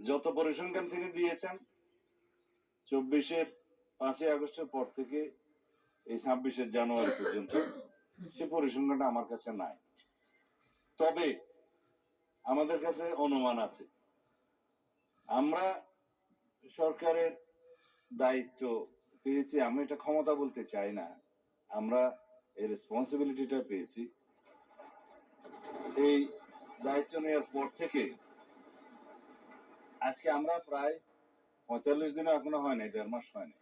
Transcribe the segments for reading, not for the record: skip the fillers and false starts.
যত পরিসংখ্যান তিনি দিয়েছেন 24-এর 5ই আগস্টের পর থেকে এই 26-এর জানুয়ারি পর্যন্ত সে পরিসংখ্যানটা আমার কাছে নাই। তবে আমাদের কাছে অনুমান আছে। আমরা সরকারের দায়িত্ব পেয়েছি, আমি এটা ক্ষমতা বলতে চাই না, আমরা এই রেসপন্সিবিলিটিটা পেয়েছি। এই দায়িত্ব নেওয়ার পর থেকে আজকে আমরা প্রায় 45 দিনও এখনো হয়নি, 1.5 মাস হয়নি।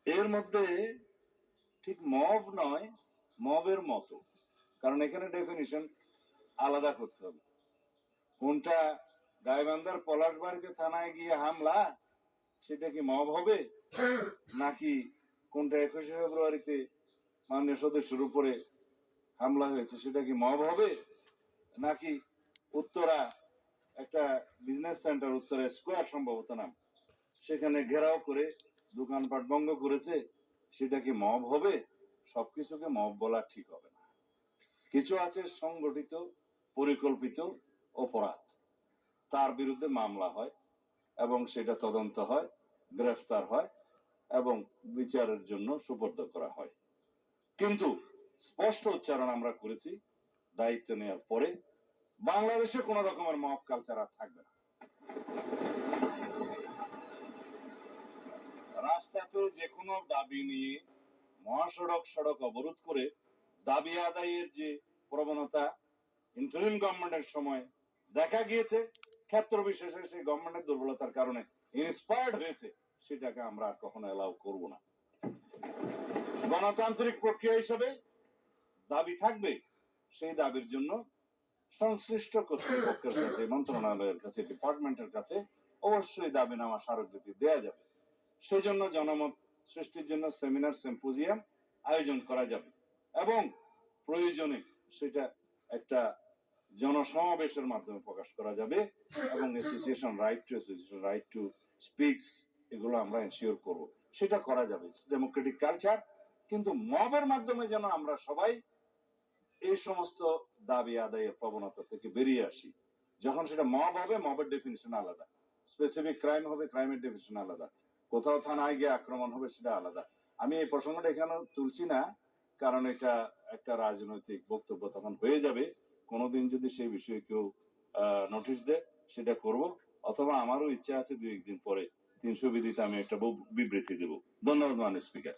এর মধ্যে ঠিক মব নয়, মবের মতো, কারণ এখানে ডেফিনিশন আলাদা করতে হবে। কোনটা গাইবান্ধার পলাশবাড়িতে থানায় গিয়ে হামলা, সেটা কি মব হবে? নাকি কোনটা 21শে ফেব্রুয়ারিতে মাননীয় সদস্যের উপরে হামলা হয়েছে, সেটা কি মব হবে? নাকি উত্তরা একটা বিজনেস সেন্টার, উত্তরা স্কোয়ার সম্ভবত নাম, সেখানে ঘেরাও করে দোকানপাট ভঙ্গ করেছে, সেটা কি মব হবে? সবকিছুকে মব বলা ঠিক হবে না। কিছু আছে সংগঠিত পরিকল্পিত অপরাধ, তার বিরুদ্ধে মামলা হয় এবং সেটা তদন্ত হয়, গ্রেফতার হয় এবং বিচারের জন্য সুপর্দ করা হয়। কিন্তু স্পষ্ট উচ্চারণ আমরা করেছি দায়িত্ব নেওয়ার পরে, বাংলাদেশে কোন রকমের মব কালচার আর থাকবে না। রাস্তাতে যে কোনো দাবি নিয়ে মহাসড়ক সড়ক অবরোধ করে দাবি আদায়ের যে প্রবণতা ইন্টারিম গভর্নমেন্টের সময় দেখা গিয়েছে, ক্ষেত্র বিশেষে সেই গভর্নমেন্টের দুর্বলতার কারণে ইন্সপায়ার্ড হয়েছে, সেটাকে আমরা আর কখনো এলাও করব না। গণতান্ত্রিক প্রক্রিয়া হিসেবে দাবি থাকবে, সেই দাবির জন্য সংশ্লিষ্ট কর্তৃপক্ষের কাছে, মন্ত্রণালয়ের কাছে, ডিপার্টমেন্টের কাছে অবশ্যই দাবিনামা স্মারকলিপি দেয়া যাবে। সেই জন্য জনমত সৃষ্টির জন্য সেমিনার, সিম্পোজিয়াম আয়োজন করা যাবে এবং প্রয়োজনে সেটা একটা জনসমাবেশের মাধ্যমে প্রকাশ করা যাবে এবং association right two association, right two স্পিকস, এগুলো আমরা এনশিওর করব, সেটা করা যাবে। Democratic culture. কিন্তু মবের মাধ্যমে যেন আমরা সবাই এই সমস্ত দাবি আদায়ের প্রবণতা থেকে বেরিয়ে আসি। যখন সেটা মব হবে, মবের ডেফিনিশন আলাদা, স্পেসিফিক ক্রাইম হবে, ক্রাইমের ডেফিনিশন আলাদা, কোথাও থানায় গিয়ে আক্রমণ হবে, সেটা আলাদা। আমি এই প্রসঙ্গটা এখানে তুলছি না, কারণ এটা একটা রাজনৈতিক বক্তব্য তখন হয়ে যাবে। কোনোদিন যদি সেই বিষয়ে কেউ নোটিশ দেয়, সেটা করব, অথবা আমারও ইচ্ছা আছে 2-1 দিন পরে 300 বিধিতে আমি একটা বিবৃতি দেব। ধন্যবাদ মাননীয় স্পিকার।